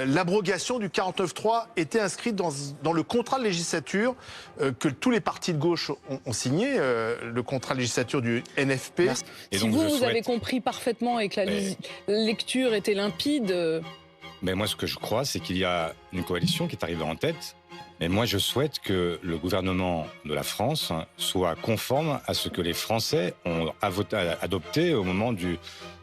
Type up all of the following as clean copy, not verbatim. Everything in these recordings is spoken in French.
L'abrogation du 49.3 était inscrite dans le contrat de législature que tous les partis de gauche ont signé, le contrat de législature du NFP. Et donc, vous avez compris parfaitement et que la lecture était limpide. Mais moi, ce que je crois, c'est qu'il y a une coalition qui est arrivée en tête. Mais moi, je souhaite que le gouvernement de la France soit conforme à ce que les Français ont adopté au moment de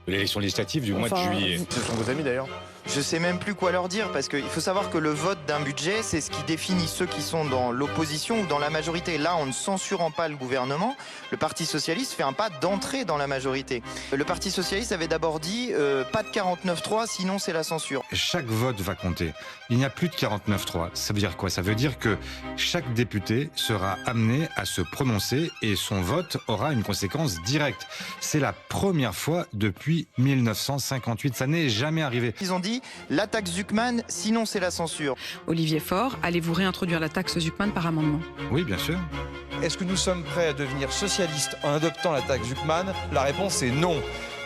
l'élection législative du mois de juillet. Ce sont vos amis d'ailleurs. Je sais même plus quoi leur dire parce qu'il faut savoir que le vote d'un budget, c'est ce qui définit ceux qui sont dans l'opposition ou dans la majorité. Là, en ne censurant pas le gouvernement, le Parti Socialiste fait un pas d'entrée dans la majorité. Le Parti Socialiste avait d'abord dit pas de 49.3, sinon c'est la censure. Chaque vote va compter. Il n'y a plus de 49.3. Ça veut dire quoi? Ça veut dire que chaque député sera amené à se prononcer et son vote aura une conséquence directe. C'est la première fois depuis 1958. Ça n'est jamais arrivé. Ils ont dit la taxe Zuckman, sinon c'est la censure. Olivier Faure, allez-vous réintroduire la taxe Zuckman par amendement? Oui, bien sûr. Est-ce que nous sommes prêts à devenir socialistes en adoptant la taxe Zuckman? La réponse est non.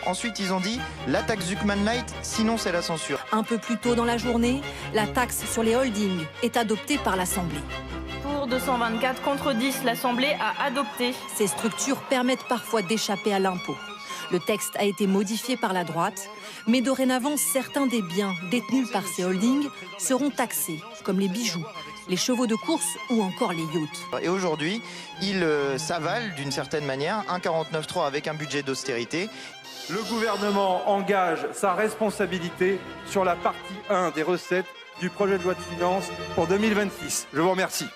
Ensuite, ils ont dit la taxe Zuckman Light, sinon c'est la censure. Un peu plus tôt dans la journée, la taxe sur les holdings est adoptée par l'Assemblée. Pour 224 contre 10, l'Assemblée a adopté. Ces structures permettent parfois d'échapper à l'impôt. Le texte a été modifié par la droite, mais dorénavant, certains des biens détenus par ces holdings seront taxés, comme les bijoux, les chevaux de course ou encore les yachts. Et aujourd'hui, ils s'avalent d'une certaine manière un 49.3 avec un budget d'austérité. Le gouvernement engage sa responsabilité sur la partie 1 des recettes du projet de loi de finances pour 2026. Je vous remercie.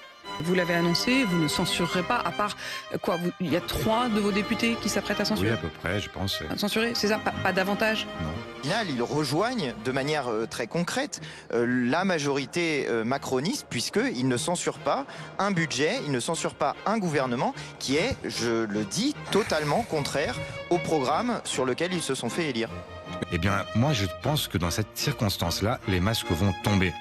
Vous l'avez annoncé, vous ne censurerez pas, à part quoi? Il y a 3 de vos députés qui s'apprêtent à censurer? Oui, à peu près, je pense. Censurer, c'est ça? Pas davantage? Non. Au final, ils rejoignent de manière très concrète la majorité macroniste, puisqu'ils ne censurent pas un budget, ils ne censurent pas un gouvernement qui est, je le dis, totalement contraire au programme sur lequel ils se sont fait élire. Eh bien, moi, je pense que dans cette circonstance-là, les masques vont tomber.